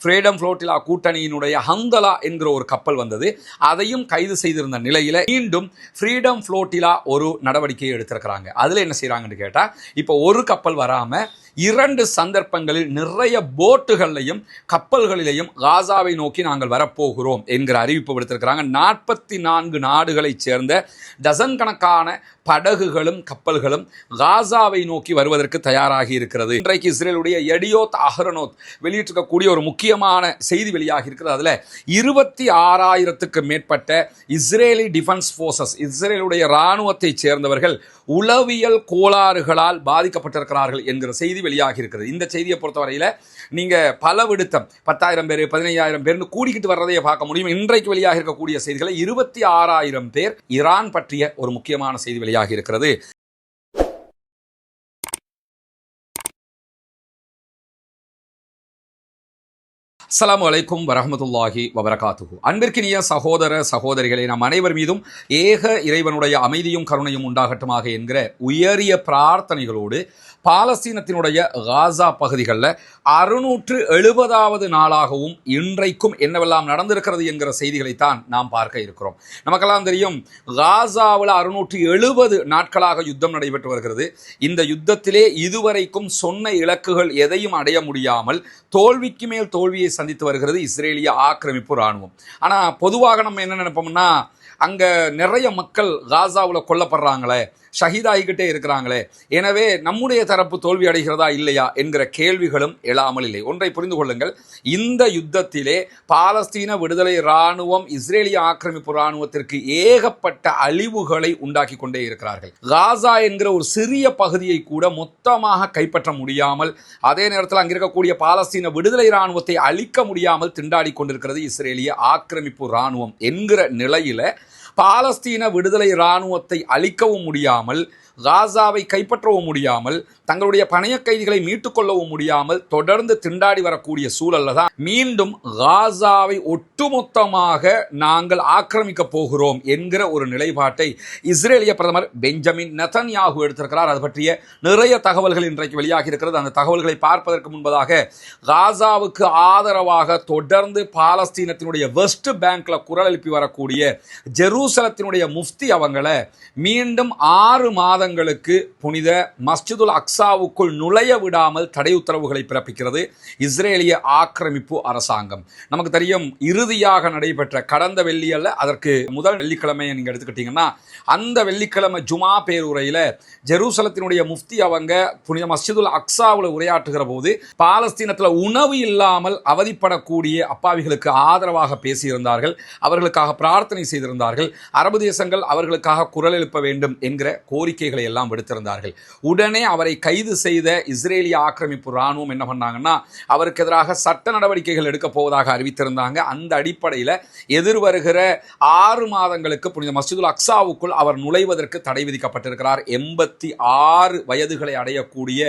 Freedom flotilla கூட்டணியினுடைய Hanzala என்கிற ஒரு கப்பல் வந்தது. அதையும் கைது செய்திருந்த நிலையில மீண்டும் ஃப்ரீடம் ஃப்ளோட்டிலா ஒரு நடவடிக்கையை எடுத்திருக்கிறாங்க. அதுல என்ன செய்யறாங்கன்னு கேட்டா, இப்போ ஒரு கப்பல் வராம 2 சந்தர்ப்பங்களில் நிறைய போட்டுகளையும் கப்பல்களிலேயும் காசாவை நோக்கி நாங்கள் வரப்போகிறோம் என்கிற அறிவிப்பு விடுத்திருக்கிறாங்க. 44 நாடுகளைச் சேர்ந்த டசன் கணக்கான படகுகளும் கப்பல்களும் காசாவை நோக்கி வருவதற்கு தயாராகி இருக்கிறது. இன்றைக்கு இஸ்ரேலுடைய எடியோத் அஹ்ரோனோத் வெளியிட்டிருக்கக்கூடிய ஒரு முக்கியமான செய்தி வெளியாகி இருக்கிறது. அதுல 26,000க்கு மேற்பட்ட இஸ்ரேலி டிஃபென்ஸ் போர்சஸ், இஸ்ரேலுடைய இராணுவத்தை சேர்ந்தவர்கள் உளவியல் கோளாறுகளால் பாதிக்கப்பட்டிருக்கிறார்கள் என்கிற செய்தி வெளியாகி இருக்கிறது. இந்த செய்தியை பொறுத்தவரையில நீங்க பல விடுத்தம் 10,000 பேர் 15,000 பேர்னு கூடிக்கிட்டு வர்றதையே பார்க்க முடியும். இன்றைக்கு வெளியாக இருக்கக்கூடிய செய்திகளை 26,000 பேர் ஈரான் பற்றிய ஒரு முக்கியமான செய்தி வெளியாகி இருக்கிறது. அஸ்ஸலாமு அலைக்கும் வரஹ்மத்துல்லாஹி வபரகாத்துஹு. அன்பிற்கினிய சகோதர சகோதரிகளை, நாம் அனைவர் மீதும் ஏக இறைவனுடைய அமைதியும் கருணையும் உண்டாகட்டுமாக என்கிற உயரிய பிரார்த்தனைகளோடு பாலஸ்தீனத்தினுடைய காசா பகுதிகளில் 670வது நாளாகவும் இன்றைக்கும் என்னவெல்லாம் நடந்திருக்கிறது என்கிற செய்திகளைத்தான் நாம் பார்க்க இருக்கிறோம். நமக்கெல்லாம் தெரியும், காசாவில் 670 நாட்களாக யுத்தம் நடைபெற்று வருகிறது. இந்த யுத்தத்திலே இதுவரைக்கும் சொன்ன இலக்குகள் எதையும் அடைய முடியாமல் தோல்விக்கு மேல் தோல்வியை சந்தித்து வருகிறது இஸ்ரேலிய ஆக்கிரமிப்பு இராணுவம். ஆனால் பொதுவாக நம்ம என்ன நினைப்போம்னா, அங்கே நிறைய மக்கள் காசாவில் கொல்லப்படுறாங்களே, ஷஹீதாகிக்கிட்டே இருக்கிறாங்களே, எனவே நம்முடைய தரப்பு தோல்வி அடைகிறதா இல்லையா என்கிற கேள்விகளும் எழாமல் இல்லை. ஒன்றை புரிந்து கொள்ளுங்கள், இந்த யுத்தத்திலே பாலஸ்தீன விடுதலை இராணுவம் இஸ்ரேலிய ஆக்கிரமிப்பு இராணுவத்திற்கு ஏகப்பட்ட அழிவுகளை உண்டாக்கி கொண்டே இருக்கிறார்கள். காசா என்கிற ஒரு சிறிய பகுதியை கூட மொத்தமாக கைப்பற்ற முடியாமல், அதே நேரத்தில் அங்கே இருக்கக்கூடிய பாலஸ்தீன விடுதலை இராணுவத்தை அழிக்க முடியாமல் திண்டாடி கொண்டிருக்கிறது இஸ்ரேலிய ஆக்கிரமிப்பு இராணுவம் என்கிற நிலையில பாலஸ்தீன விடுதலை இராணுவத்தை அழிக்கவும் முடியாமல், காசாவை கைப்பற்றவும் முடியாமல், தங்களுடைய பணைய கைதிகளை மீட்டுக்கொள்ளவும் முடியாமல் தொடர்ந்து திண்டாடி வரக்கூடிய சூழல்ல தான் மீண்டும் காசாவை ஒட்டுமொத்தமாக நாங்கள் ஆக்கிரமிக்க போகிறோம் என்கிற ஒரு நிலைப்பாட்டை இஸ்ரேலிய பிரதமர் பெஞ்சமின் நெதன்யாகு எடுத்திருக்கிறார். அது பற்றிய நிறைய தகவல்கள் இன்றைக்கு வெளியாகி இருக்கிறது. அந்த தகவல்களை பார்ப்பதற்கு முன்பதாக, காசாவுக்கு ஆதரவாக தொடர்ந்து பாலஸ்தீனத்தினுடைய வெஸ்ட் பேங்க்ல குரல் எழுப்பி வரக்கூடிய ஜெருசலத்தினுடைய முஃப்தி அவங்களை மீண்டும் 6 மாதங்களுக்கு புனித மஸ்ஜிதுல் அக்ஸாவுக்குள் நுழைய விடாமல் தடை உத்தரவுகளை பிறப்பிக்கிறது இஸ்ரேலிய ஆக்கிரமிப்பு அரசாங்கம். நமக்கு தெரியும், இறுதியாக நடைபெற்ற கடந்த வெள்ளி அல்ல, அதற்கு முதல் வெள்ளிக்கிழமையை நீங்க எடுத்துக்கிட்டீங்கன்னா, அந்த வெள்ளிக்கிழமை ஜுமா பேருரையில ஜெருசலத்தினுடைய முஃப்தி அவங்க புனித மஸ்ஜிதுல் அக்ஸாவில் உரையாற்றுகிற போது பாலஸ்தீனத்தில் உணவு இல்லாமல் அவதிப்படக்கூடிய அப்பாவிகளுக்கு ஆதரவாக பேசியிருந்தார்கள், அவர்களுக்காக பிரார்த்தனை செய்திருந்தார்கள், அரபு தேசங்கள் அவர்களுக்காக குரல் எழுப்ப வேண்டும் என்கிற கோரிக்கைகளை எல்லாம் விடுத்திருந்தார்கள். உடனே அவரை கைது செய்த இஸ்ரேலிய ஆக்கிரமிப்பு இராணுவம் என்ன பண்ணாங்கன்னா, அவருக்கு எதிராக சட்ட நடவடிக்கைகள் எடுக்க போவதாக அறிவித்திருந்தாங்க. அந்த அடிப்படையில் எதிர்வருகிற 6 மாதங்களுக்கு புனித மஸ்ஜிதுல் அக்ஸாவுக்குள் அவர் நுழைவதற்கு தடை விதிக்கப்பட்டிருக்கிறார். 86 வயதுகளை அடையக்கூடிய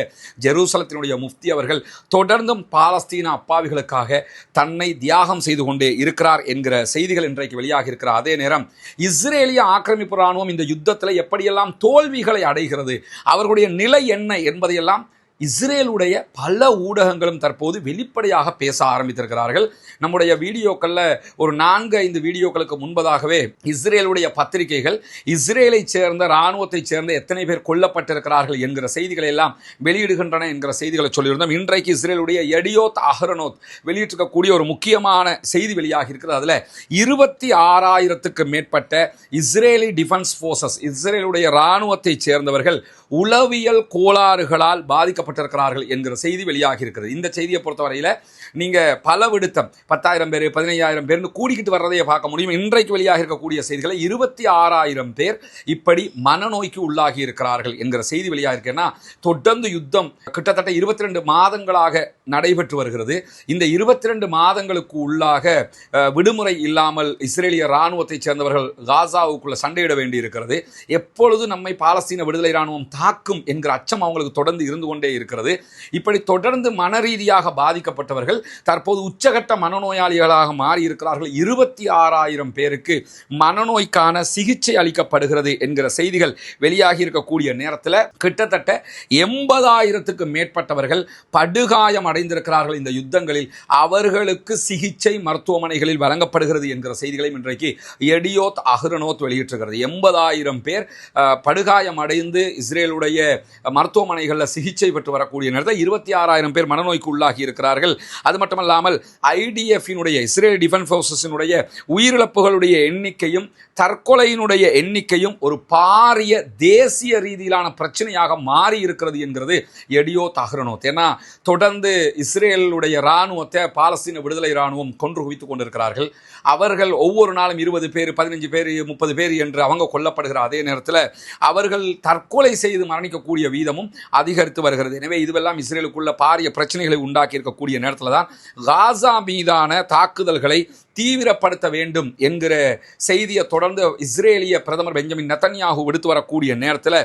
ஜெருசலத்தினுடைய முஃப்தி அவர்கள் தொடர்ந்தும் பாலஸ்தீன அப்பாவிகளுக்காக தன்னை தியாகம் செய்து கொண்டே இருக்கிறார் என்கிற செய்திகள் இன்றைக்கு வெளியாகி இருக்கிறார். அதே நேரம் இஸ்ரேலிய ஆக்கிரமிப்பு இராணுவம் இந்த யுத்தத்தில் எப்படியெல்லாம் தோல்விகளை அடைகிறது, அவர்களுடைய நிலை என்ன என்பதையெல்லாம் இஸ்ரேலுடைய பல ஊடகங்களும் தற்போது வெளிப்படையாக பேச ஆரம்பித்திருக்கிறார்கள். நம்முடைய வீடியோக்களில் ஒரு 4-5 வீடியோக்களுக்கு முன்பதாகவே இஸ்ரேலுடைய பத்திரிகைகள் இஸ்ரேலை சேர்ந்த இராணுவத்தை சேர்ந்த எத்தனை பேர் கொல்லப்பட்டிருக்கிறார்கள் என்கிற செய்திகளை எல்லாம் வெளியிடுகின்றன என்கிற செய்திகளை சொல்லியிருந்தோம். இன்றைக்கு இஸ்ரேலுடைய எடியோத் அஹ்ரோனோத் வெளியிட்டிருக்கக்கூடிய ஒரு முக்கியமான செய்தி வெளியாகி இருக்கிறது. அதில் 26,000க்கு மேற்பட்ட இஸ்ரேலி டிஃபென்ஸ் போர்சஸ், இஸ்ரேலுடைய இராணுவத்தை சேர்ந்தவர்கள் உளவியல் கோளாறுகளால் பாதிக்கப்பட்டிருக்கிறார்கள் என்கிற செய்தி வெளியாகி இருக்கிறது. இந்த செய்தியை பொறுத்தவரையில நீங்க பல விடுத்தம் 10,000 பேர் 15,000 பேர்னு கூடிக்கிட்டு வர்றதையே பார்க்க முடியும். இன்றைக்கு வெளியாக இருக்கக்கூடிய செய்திகளை 26,000 பேர் இப்படி மனநோய்க்கு உள்ளாகி இருக்கிறார்கள் என்கிற செய்தி வெளியாக இருக்குன்னா, தொடர்ந்து யுத்தம் கிட்டத்தட்ட 22 மாதங்களாக நடைபெற்று வருகிறது. இந்த 22 மாதங்களுக்கு உள்ளாக விடுமுறை இல்லாமல் இஸ்ரேலிய இராணுவத்தை சேர்ந்தவர்கள் காசாவுக்குள்ள சண்டையிட வேண்டி இருக்கிறது. எப்பொழுது நம்மை பாலஸ்தீன விடுதலை இராணுவம் தாக்கும் என்கிற அச்சம் அவங்களுக்கு தொடர்ந்து இருந்து கொண்டே இருக்கிறது. இப்படி தொடர்ந்து மனரீதியாக பாதிக்கப்பட்டவர்கள் தற்போது உச்சகட்ட மனநோயாளிகளாக மாறி இருக்கிறார்கள். 26,000 பேருக்கு மனநோய்க்கான சிகிச்சை அளிக்கப்படுகிறது என்கிற செய்திகள் வெளியாகி இருக்கக்கூடிய நேரத்தில் கிட்டத்தட்ட 80,000க்கு மேற்பட்டவர்கள் படுகாயம் அடைந்திருக்கிறார்கள். இந்த யுத்தங்களில் அவர்களுக்கு சிகிச்சை மருத்துவமனைகளில் வழங்கப்படுகிறது என்கிற செய்திகளையும் இன்றைக்கு எடியோத் அஹ்ரோனோத் வெளியிட்டிருக்கிறது. 80,000 பேர் படுகாயம் அடைந்து இஸ்ரேலுடைய மருத்துவமனைகளில் சிகிச்சை பெற்று வரக்கூடிய நேரத்தில் 26,000 பேர் மனநோய்க்கு உள்ளாகி இருக்கிறார்கள். அது மட்டுமல்லாமல் ஐடிஎஃபினுடைய இஸ்ரேல் டிஃபென்ஸ் ஃபோர்ஸஸினுடைய உயிரிழப்புகளுடைய எண்ணிக்கையும் தற்கொலையினுடைய எண்ணிக்கையும் ஒரு பாரிய தேசிய ரீதியிலான பிரச்சனையாக மாறி இருக்கிறது என்கிறது எடியோத் அஹ்ரோனோத். ஏன்னா தொடர்ந்து இஸ்ரேலுடைய இராணுவத்தை பாலஸ்தீன விடுதலை இராணுவம் கொன்று குவித்துக் கொண்டிருக்கிறார்கள். அவர்கள் ஒவ்வொரு நாளும் 20 பேர் 15 பேர் 30 பேர் என்று அவங்க கொல்லப்படுகிற அதே நேரத்தில் அவர்கள் தற்கொலை செய்து மரணிக்கக்கூடிய வீதமும் அதிகரித்து வருகிறது. எனவே இதுவெல்லாம் இஸ்ரேலுக்குள்ள பாரிய பிரச்சனைகளை உண்டாக்கி இருக்கக்கூடிய நேரத்தில் தான் காசா மீதான தாக்குதல்களை தீவிரப்படுத்த வேண்டும் என்கிற செய்தியை தொடர்ந்து இஸ்ரேலிய பிரதமர் பெஞ்சமின் நெதன்யாகு விடுத்து வரக்கூடிய நேரத்தில்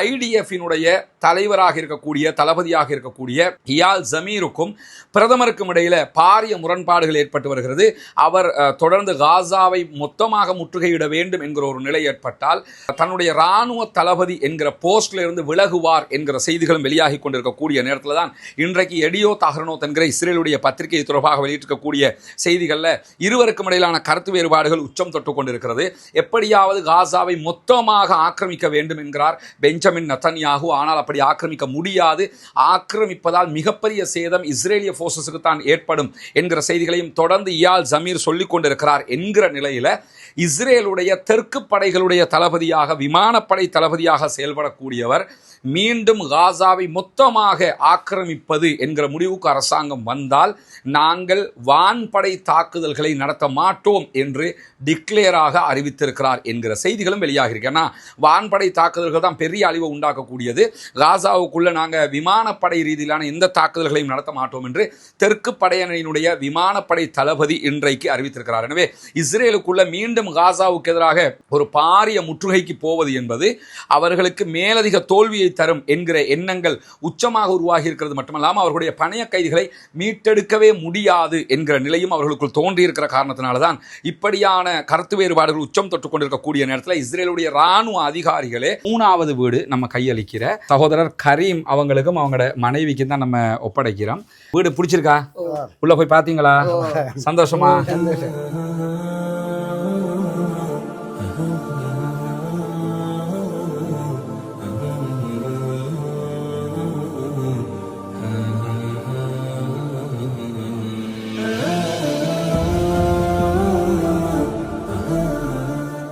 ஐடிஎஃபினுடைய தலைவராக இருக்கக்கூடிய தளபதியாக இருக்கக்கூடிய இயால் ஜமீருக்கும் பிரதமருக்கும் இடையில பாரிய முரண்பாடுகள் ஏற்பட்டு வருகிறது. அவர் தொடர்ந்து காசாவை மொத்தமாக முற்றுகையிட வேண்டும் என்கிற ஒரு நிலை ஏற்பட்டால் தன்னுடைய இராணுவ தளபதி என்கிற போஸ்டில் இருந்து விலகுவார் என்கிற செய்திகளும் வெளியாகி கொண்டிருக்கக்கூடிய நேரத்தில் தான் இன்றைக்கு எடியோத் அஹ்ரோனோத் என்கிற இஸ்ரேலுடைய பத்திரிகை தொடர்பாக வெளியிட்டிருக்கக்கூடிய செய்திகளில் இருவருக்கும் இடையிலான கருத்து வேறுபாடுகள் உச்சம் தொட்டு கொண்டிருக்கிறது. எப்படியாவது காசாவை மொத்தமாக ஆக்கிரமிக்க வேண்டும் என்கிறார் பெஞ்சமின் நெதன்யாகு. ஆனால் அப்படி ஆக்கிரமிக்க முடியாது. ஆக்கிரமிப்பதால் மிகப்பெரிய சேதம் இஸ்ரேலிய போர்சஸுக்கு தான் ஏற்படும் என்கிற செய்திகளையும் தொடர்ந்து இயால் ஜமீர் சொல்லிக் கொண்டிருக்கிறார் என்கிற நிலையில இஸ்ரேலுடைய தெற்கு படைகளுடைய தளபதியாக விமானப்படை தளபதியாக செயல்படக்கூடியவர் மீண்டும் காசாவை மொத்தமாக ஆக்கிரமிப்பது என்கிற முடிவுக்கு அரசாங்கம் வந்தால் நாங்கள் வான்படை தாக்குதல்களை நடத்த மாட்டோம் என்று டிக்ளேராக அறிவித்திருக்கிறார் என்கிற செய்திகளும் வெளியாகிருக்கு. ஏன்னா வான்படை தாக்குதல்கள் தான் பெரிய அழிவை உண்டாக்கக்கூடியது. காசாவுக்குள்ள நாங்கள் விமானப்படை ரீதியிலான எந்த தாக்குதல்களையும் நடத்த மாட்டோம் என்று தெற்கு படையணியினுடைய விமானப்படை தளபதி இன்றைக்கு அறிவித்திருக்கிறார். எனவே இஸ்ரேலுக்குள்ள மீண்டும் காசாவுக்கு எதிராக ஒரு பாரிய முற்றுகைக்கு போவது என்பது அவர்களுக்கு மேலதிக தோல்வியை தரும் என்கிற எண்ணங்கள் உச்சமாக உருவாகி இருக்கிறது. மட்டுமல்லாமல் அவர்களுடைய பணைய கைதிகளை மீட்டெடுக்கவே முடியாது என்கிற நிலையும் அவர்களுக்குள் தோன்றியிருக்கிற காரணத்தினால்தான் இப்படியான கருத்து வேறுபாடுகள் உச்சம் தொட்டுக் கொண்டிருக்கக்கூடிய நேரத்தில் இஸ்ரேலுடைய இராணுவ அதிகாரிகளே 3வது வீடு நம்ம கையளிக்கிற சகோதரர் கரீம் அவங்களுக்கும் அவங்களோட மனைவிக்கு தான் நம்ம ஒப்படைக்கிறோம். வீடு பிடிச்சிருக்கா? உள்ள போய் பாத்தீங்களா? சந்தோஷமா?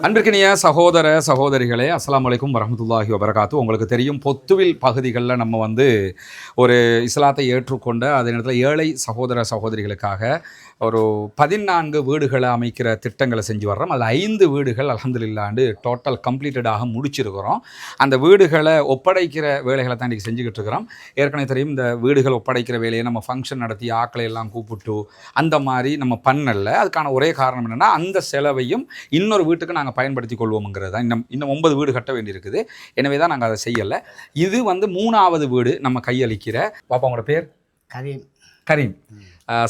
அன்பிற்கினிய சகோதர சகோதரிகளே, அஸ்ஸலாமு அலைக்கும் வரஹ்மத்துல்லாஹி வபரகாத்து. உங்களுக்கு தெரியும், பொத்துவில் பகுதிகளில் நம்ம ஒரு இஸ்லாத்தை ஏற்றுக்கொண்ட அதே நேரத்தில் ஏழை சகோதர சகோதரிகளுக்காக ஒரு 14 வீடுகளை அமைக்கிற திட்டங்களை செஞ்சு வர்றோம். அதில் 5 வீடுகள் அல்ஹம்துலில்லாஹ் டோட்டல் கம்ப்ளீட்டடாக முடிச்சிருக்கிறோம். அந்த வீடுகளை ஒப்படைக்கிற வேலைகளை தான் இன்றைக்கி செஞ்சுக்கிட்டு இருக்கிறோம். ஏற்கனவே தெரியும், இந்த வீடுகள் ஒப்படைக்கிற வேலையை நம்ம ஃபங்க்ஷன் நடத்தி ஆக்களை எல்லாம் கூப்பிட்டு அந்த மாதிரி நம்ம பண்ணல. அதுக்கான ஒரே காரணம் என்னென்னா, அந்த செலவையும் இன்னொரு வீட்டுக்கு நாங்கள் பயன்படுத்தி கொள்வோம்ங்கிறது தான். இன்னும் 9 வீடு கட்ட வேண்டியிருக்குது. எனவே தான் நாங்கள் அதை செய்யலை. இது 3வது வீடு நம்ம கையளிக்கிற பாப்பா. உங்களோட பேர்? கரீம்.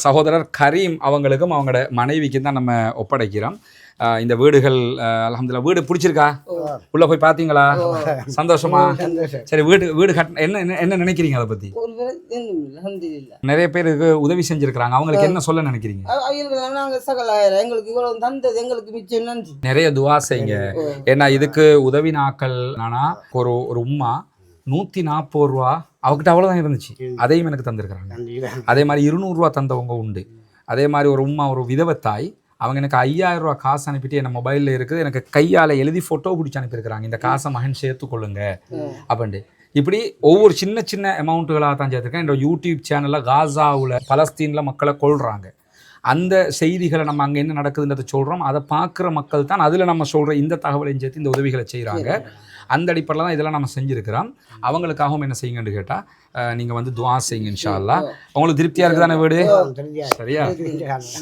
சகோதரர் கரீம் அவங்களுக்கும் அவங்களோட மனைவிக்கு தான் நம்ம ஒப்படைக்கிறோம். இந்த வீடுகள் அல்ஹம்துலில்லாஹ். வீடு பிடிச்சிருக்கா? உள்ள போய் பாத்தீங்களா? சந்தோஷமா? சரி, வீடு கட்ட என்ன நினைக்கிறீங்க அதை பத்தி? நிறைய பேருக்கு உதவி செஞ்சிருக்கிறாங்க, அவங்களுக்கு என்ன சொல்ல நினைக்கிறீங்க? நிறைய துவா செய்யுங்க. ஏன்னா இதுக்கு உதவி நாட்கள் ஒரு உம்மா 140 ரூபா அவகிட்ட அவ்வளோதான் இருந்துச்சு, அதையும் எனக்கு தந்திருக்கிறாங்க. அதே மாதிரி 200 ரூபா தந்தவங்க உண்டு. அதே மாதிரி ஒரு உம்மா, ஒரு விதவத்தாய், அவங்க எனக்கு 5000 ரூபா காசு அனுப்பிட்டு என் மொபைலில் இருக்குது, எனக்கு கையால் எழுதி ஃபோட்டோ பிடிச்சி அனுப்பியிருக்கிறாங்க, இந்த காசை மகன் சேர்த்துக்கொள்ளுங்க அப்படின்ட்டு. இப்படி ஒவ்வொரு சின்ன சின்ன அமௌண்ட்டுகளாக தான் சேர்த்துருக்கேன். என்னோட யூடியூப் சேனலில் காசாவில் பலஸ்தீனில் மக்களை கொள்கிறாங்க, அந்த செய்திகளை நம்ம அங்கே என்ன நடக்குதுன்றதை சொல்கிறோம். அதை பார்க்குற மக்கள் தான் அதில் நம்ம சொல்கிற இந்த தகவலையும் சேர்த்து இந்த உதவிகளை செய்கிறாங்க. அந்த அடிப்படையில் தான் இதெல்லாம் நம்ம செஞ்சுருக்கிறோம். அவங்களுக்காகவும் என்ன செய்யுங்கன்னு கேட்டால், நீங்கள் வந்து துஆ செய்யுங்க இன்ஷா அல்லாஹ். உங்களுக்கு திருப்தியாக இருக்குதானே வீடு? சரியா,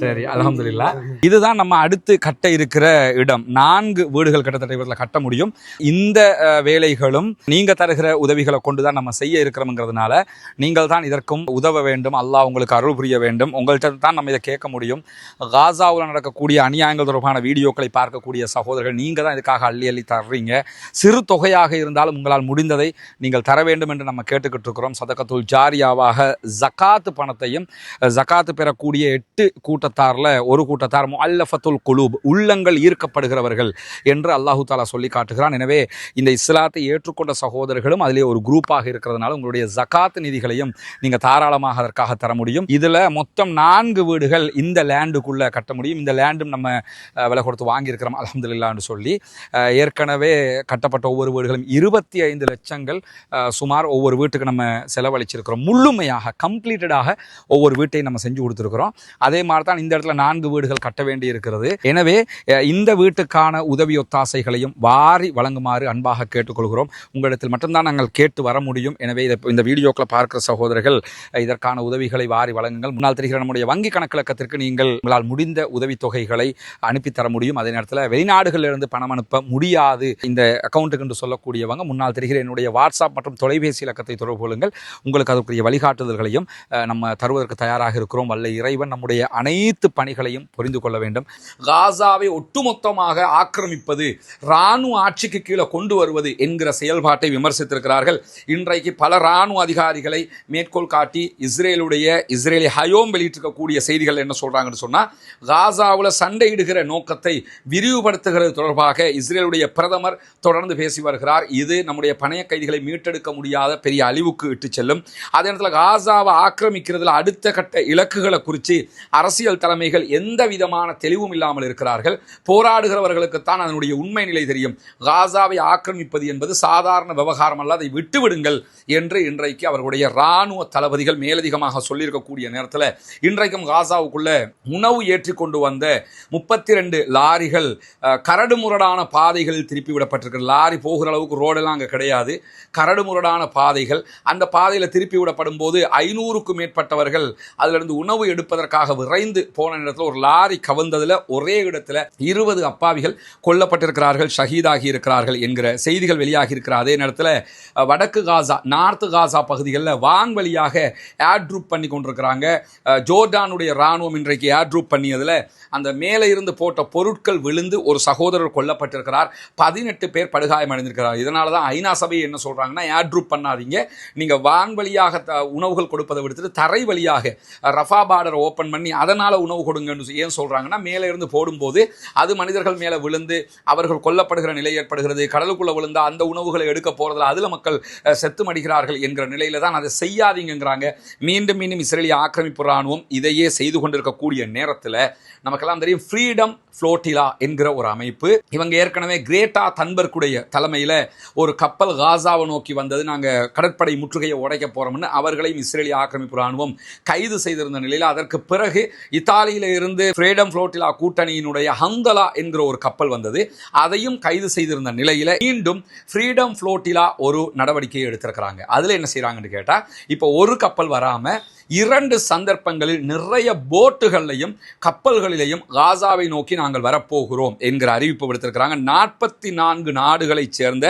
சரி, அல்ஹம்துலில்லாஹ். இதுதான் நம்ம அடுத்து கட்ட இருக்கிற இடம். 4 வீடுகள் கிட்டத்தட்ட இவரில் கட்ட முடியும். இந்த வேலைகளும் நீங்கள் தருகிற உதவிகளை கொண்டு தான் நம்ம செய்ய இருக்கிறோம்ங்கிறதுனால நீங்கள் தான் இதற்கும் உதவ வேண்டும். அல்லாஹ் உங்களுக்கு அருள் புரிய வேண்டும். உங்கள்கிட்ட தான் நம்ம இதை கேட்க முடியும். காசாவில் நடக்கக்கூடிய அநியாயங்கள் தொடர்பான வீடியோக்களை பார்க்கக்கூடிய சகோதரர்கள் நீங்கள் தான் இதுக்காக அள்ளி அள்ளி தர்றீங்க. சிறு தொகையாக இருந்தாலும் உங்களால் முடிந்ததை நீங்கள் தர வேண்டும் என்று நம்ம கேட்டுக்கிட்டு இருக்கிறோம். சதகத்துல் ஜாரியாவாக ஜகாத்து பணத்தையும், ஜகாத்து பெறக்கூடிய 8 கூட்டத்தாரில் ஒரு கூட்டத்தார் முஅல்லஃபத்துல் குலூப், உள்ளங்கள் ஈர்க்கப்படுகிறவர்கள் என்று அல்லாஹு தாலா சொல்லி காட்டுகிறான். எனவே இந்த இஸ்லாத்தை ஏற்றுக்கொண்ட சகோதரர்களும் அதிலே ஒரு குரூப்பாக இருக்கிறதுனால உங்களுடைய ஜகாத் நிதிகளையும் நீங்கள் தாராளமாக அதற்காக தர முடியும். இதில் மொத்தம் 4 வீடுகள் இந்த லேண்டுக்குள்ளே கட்ட முடியும். இந்த லேண்டும் நம்ம விலை கொடுத்து வாங்கியிருக்கிறோம் அல்ஹம்துலில்லாஹ்னு சொல்லி. ஏற்கனவே கட்டப்பட்ட ஒவ்வொரு வீடுகளும் 25 லட்சங்கள் சுமார் ஒவ்வொரு வீட்டுக்கு நம்ம செலவழிச்சிருக்கிறோம். முழுமையாக கம்ப்ளீட்டடாக ஒவ்வொரு வீட்டையும் நம்ம செஞ்சு கொடுத்துருக்கிறோம். அதே மாதிரி தான் இந்த இடத்துல 4 வீடுகள் கட்ட வேண்டி இருக்கிறது. எனவே இந்த வீட்டுக்கான உதவி ஒத்தாசைகளையும் வாரி வழங்குமாறு அன்பாக கேட்டுக்கொள்கிறோம். உங்களிடத்தில் மட்டும்தான் நாங்கள் கேட்டு வர முடியும். எனவே இந்த வீடியோக்களை பார்க்கிற சகோதரர்கள் இதற்கான உதவிகளை வாரி வழங்குங்கள். முன்னால் தெரிகிற நம்முடைய வங்கி கணக்கிலக்கத்திற்கு நீங்கள் உங்களால் முடிந்த உதவித்தொகைகளை அனுப்பித்தர முடியும். அதே நேரத்தில் வெளிநாடுகளிலிருந்து பணம் அனுப்ப முடியாது இந்த அக்கௌண்ட்டுக்கு என்று சொல்லக்கூடியவங்க முன்னால் தெரிகிற என்னுடைய வாட்ஸ்அப் மற்றும் தொலைபேசி இலக்கத்தை தொடர்பு கொள்ளுங்கள். உங்களுக்கு அதற்குரிய வழிகாட்டுதல்களையும் நம்ம தருவதற்கு தயாராக இருக்கிறோம். வல்ல இறைவன் நம்முடைய அனைத்து பணிகளையும் புரிந்து கொள்ள வேண்டும். காசாவை ஒட்டுமொத்தமாக ஆக்கிரமிப்பது, இராணுவ ஆட்சிக்கு கீழே கொண்டு வருவது என்கிற செயல்பாட்டை விமர்சித்திருக்கிறார்கள். இன்றைக்கு பல இராணுவ அதிகாரிகளை மேற்கோள் காட்டி இஸ்ரேலி ஹயோம் வெளியிட்டிருக்கக்கூடிய செய்திகள் என்ன சொல்றாங்கன்னு சொன்னா, காசாவில் சண்டையிடுகிற நோக்கத்தை விரிவுபடுத்துகிறது தொடர்பாக இஸ்ரேலுடைய பிரதமர் தொடர்ந்து பேசி வருகிறார். இது நம்முடைய பணைய கைதிகளை மீட்டெடுக்க முடியாத பெரிய அழிவுக்கு இட்டு செல்லும். அதே நேரத்தில் காசாவை ஆக்கிரமிக்கிறதுல அடுத்த கட்ட இலக்குகளை குறித்து அரசியல் தலைமைகள் எந்த விதமான தெளிவும் இல்லாமல் இருக்கிறார்கள். போராடுகிறவர்களுக்குத்தான் அதனுடைய உண்மை நிலை தெரியும். காசாவை ஆக்கிரமிப்பது என்பது சாதாரண விவகாரம் அல்ல, அதை விட்டுவிடுங்கள் என்று இன்றைக்கு அவர்களுடைய இராணுவ தளபதிகள் மேலதிகமாக சொல்லியிருக்கக்கூடிய நேரத்தில் இன்றைக்கும் காசாவுக்குள்ள உணவு ஏற்றி கொண்டு வந்த 32 லாரிகள் கரடுமுரடான பாதைகளில் திருப்பி விடப்பட்டிருக்கிறது. லாரி போகிற அளவுக்கு ரோடெல்லாம் அங்கே கிடையாது, கரடுமுரடான பாதைகள். அந்த பாதையில் திருப்பி விடப்படும் போது 500க்கும் மேற்பட்டவர்கள் அதிலிருந்து உணவு எடுப்பதற்காக விரைந்து போன இடத்துல ஒரு லாரி கவிழ்ந்ததில் ஒரே இடத்துல 20 அப்பாவிகள் கொல்லப்பட்டிருக்கிறார்கள், ஷஹீதாகி இருக்கிறார்கள் என்கிற செய்திகள் வெளியாகி இருக்கிற அதே நேரத்தில் வடக்கு காசா, நார்த்து காசா பகுதிகளில் வான்வழியாக ஏர் ட்ரூப் பண்ணி கொண்டிருக்கிறாங்க. ஜோர்டானுடைய இராணுவம் இன்றைக்கு ஏர் ட்ரூப் பண்ணியதில் அந்த மேலே இருந்து போட்ட பொருட்கள் விழுந்து ஒரு சகோதரர் கொல்லப்பட்டிருக்கிறார். 18 பேர் படுகாயம் அடைந்திருக்கிறார். இதனால தான் ஐநா சபை என்ன சொல்றாங்கன்னா, ஏர் ட்ரூப் பண்ணாதீங்க, நீங்க வான் வழியாக உணவுகள் கொடுப்பதை விடுத்துட்டு தரை வழியாக ரஃபா பார்டர் ஓப்பன் பண்ணி அதனால உணவு கொடுங்கன்னு ஏன் சொல்றாங்கன்னா, மேலே இருந்து போடும்போது அது மனிதர்கள் மேலே விழுந்து அவர்கள் கொல்லப்படுகிற நிலை ஏற்படுகிறது. கடலுக்குள்ள விழுந்தா அந்த உணவுகளை எடுக்க போறதுல அதுல மக்கள் செத்து மடிகிறார்கள் என்கிற நிலையில தான் அதை செய்யாதீங்கிறாங்க. மீண்டும் மீண்டும் இஸ்ரேலிய ஆக்கிரமிப்பு இராணுவம் இதையே செய்து கொண்டிருக்கக்கூடிய நேரத்தில் நமக்கெல்லாம் தெரியும் ஃப்ரீடம் ஃப்ளோட்டிலா என்கிற ஒரு அமைப்பு. இவங்க ஏற்கனவே கிரேட்டா தன்பர்க்குடைய தலைமையில் ஒரு கப்பல் காசாவை நோக்கி வந்தது, நாங்கள் கடற்படை முற்றுகையை உடைக்க போறோம்னு அவர்களையும் இஸ்ரேலிய ஆக்கிரமிப்பு இராணுவம் கைது செய்திருந்த நிலையில் அதற்கு பிறகு இத்தாலியில இருந்து ஃப்ரீடம் ஃப்ளோட்டிலா கூட்டணியினுடைய ஹந்தலா என்கிற ஒரு கப்பல் வந்தது, அதையும் கைது செய்திருந்த நிலையில் மீண்டும் ஃப்ரீடம் ஃப்ளோட்டிலா ஒரு நடவடிக்கையை எடுத்திருக்கிறாங்க. அதில் என்ன செய்யறாங்கன்னு கேட்டால், இப்போ ஒரு கப்பல் வராம 2 சந்தர்ப்பங்களில் நிறைய போட்டுகளையும் கப்பல்களிலையும் காசாவை நோக்கி நாங்கள் வரப்போகிறோம் என்கிற அறிவிப்பு விடுத்திருக்கிறாங்க. 44 நாடுகளைச் சேர்ந்த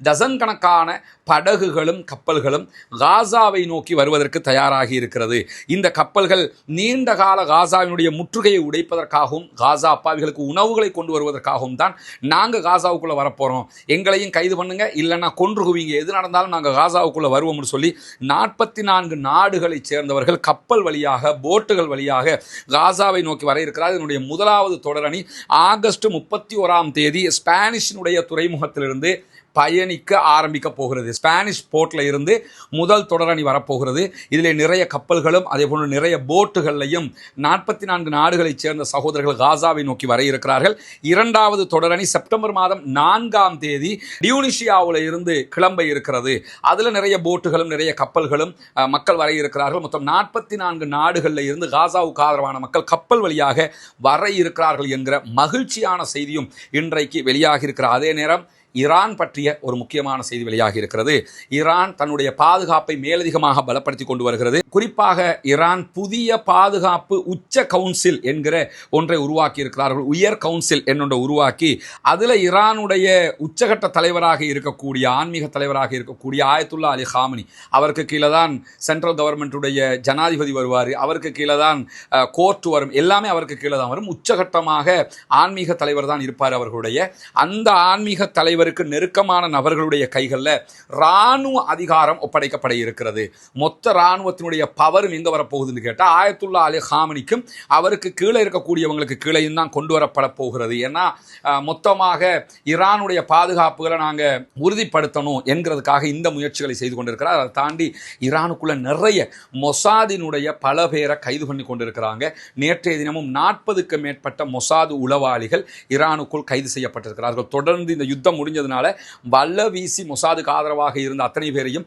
டசன் கணக்கான படகுகளும் கப்பல்களும் காசாவை நோக்கி வருவதற்கு தயாராகி இருக்கிறது. இந்த கப்பல்கள் நீண்ட கால காசாவினுடைய முற்றுகையை உடைப்பதற்காகவும் காசா அப்பாவிகளுக்கு உணவுகளை கொண்டு வருவதற்காகவும் தான் நாங்கள் காசாவுக்குள்ள வரப்போறோம், எங்களையும் கைது பண்ணுங்க, இல்லைன்னா கொன்றுகுவீங்க, எது நடந்தாலும் நாங்கள் காசாவுக்குள்ள வருவோம்னு சொல்லி 44 நாடுகளைச் சேர்ந்தவர்கள் கப்பல் வழியாக போட்டுகள் வழியாக காசாவை நோக்கி வர இருக்கிறார். இதனுடைய முதலாவது தொடரணி ஆகஸ்ட் 31ஆம் தேதி ஸ்பானிஷினுடைய துறைமுகத்திலிருந்து பயணிக்க ஆரம்பிக்க போகிறது. ஸ்பானிஷ் போர்ட்ல இருந்து முதல் தொடரணி வரப்போகிறது. இதில் நிறைய கப்பல்களும் அதே போன்று நிறைய போட்டுகளையும் 44 நாடுகளைச் சேர்ந்த சகோதரர்கள் காசாவை நோக்கி வர இருக்கிறார்கள். இரண்டாவது தொடரணி செப்டம்பர் மாதம் 4ஆம் தேதி டியூனிஷியாவில் இருந்து கிளம்ப இருக்கிறது. அதில் நிறைய போட்டுகளும் நிறைய கப்பல்களும் மக்கள் வர இருக்கிறார்கள். மொத்தம் 44 நாடுகளில் இருந்து காசாவுக்கு ஆதரவான மக்கள் கப்பல் வழியாக வர இருக்கிறார்கள் என்கிற மகிழ்ச்சியான செய்தியும் இன்றைக்கு வெளியாகி இருக்கிற அதே நேரம் ஈரான் பற்றிய ஒரு முக்கியமான செய்தி வெளியாகி இருக்கிறது. ஈரான் தன்னுடைய பாதுகாப்பை மேலதிகமாக பலப்படுத்தி கொண்டு வருகிறது. குறிப்பாக ஈரான் புதிய பாதுகாப்பு உச்ச கவுன்சில் என்கிற ஒன்றை உருவாக்கி இருக்கிறார்கள். உயர் கவுன்சில் என்னொன்றை உருவாக்கி அதில் ஈரானுடைய உச்சகட்ட தலைவராக இருக்கக்கூடிய ஆன்மீக தலைவராக இருக்கக்கூடிய ஆயத்துல்லா அலி காமினி அவருக்கு கீழே தான் சென்ட்ரல் கவர்மெண்ட்டுடைய ஜனாதிபதி வருவார். அவருக்கு கீழே தான் கோர்ட் வரும். எல்லாமே அவருக்கு கீழே தான் வரும். உச்சகட்டமாக ஆன்மீக தலைவர் தான் இருப்பார். அவர்களுடைய அந்த ஆன்மீக தலைவருக்கு நெருக்கமான நபர்களுடைய கைகளில் இராணுவ அதிகாரம் ஒப்படைக்கப்பட இருக்கிறது. மொத்த இராணுவத்தினுடைய பவரும் எங்கே வரப்போகுதுன்னு கேட்டால் ஆயத்துல்லா அலி காமினிக்கும் அவருக்கு கீழே இருக்கக்கூடியவங்களுக்கு கீழேயும் தான் கொண்டு வரப்பட போகிறது. ஏன்னா மொத்தமாக ஈரானுடைய பாதுகாப்புகளை நாங்கள் உறுதிப்படுத்தணும் என்கிறதுக்காக இந்த முயற்சிகளை செய்து கொண்டிருக்கிறார். அதை தாண்டி ஈரானுக்குள்ள நிறைய மொசாதினுடைய பல பேரை கைது பண்ணி கொண்டிருக்கிறாங்க. நேற்றைய தினமும் 40க்கு மேற்பட்ட மொசாது உளவாளிகள் ஈரானுக்குள் கைது செய்யப்பட்டிருக்கிறார்கள். தொடர்ந்து இந்த யுத்தம் முடிஞ்சதுனால வல்ல வீசி மொசாதுக்கு ஆதரவாக இருந்த அத்தனை பேரையும்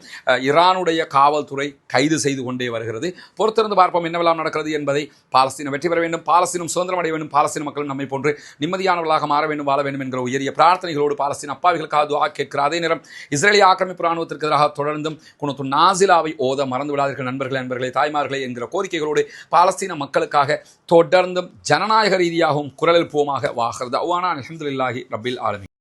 ஈரானுடைய காவல்துறை கைது செய்து கொண்டே வருகிறது. பொறுத்திருந்து பார்ப்போம் என்னவெல்லாம் நடக்கிறது என்பதை. பாலஸ்தீனம் வெற்றி பெற வேண்டும், பாலஸ்தீனம் சுதந்திரம் அடைய வேண்டும், பாலஸ்தீன மக்களும் நம்மை போன்று நிம்மதியானவர்களாக மாற வேண்டும், வாழ வேண்டும் என்கிற உயரிய பிரார்த்தனைகளோடு பாலஸ்தீன அப்பாவிகளுக்காக துஆ கேட்கிற அதே நேரம் இஸ்ரேலிய ஆக்கிரமிப்பு ராணுவத்திற்கு எதிராக தொடர்ந்தும் குனூத்து நாசிலாவை ஓத மறந்து விடாதீர்கள் நண்பர்களே, தாய்மார்களே என்கிற கோரிக்கைகளோடு பாலஸ்தீன மக்களுக்காக தொடர்ந்தும் ஜனநாயக ரீதியாகவும் குரல் எழுப்புவோமாக. வாஹர் தஅவானா அல்ஹம்துலில்லாஹி ரப்பில் ஆலமீன்.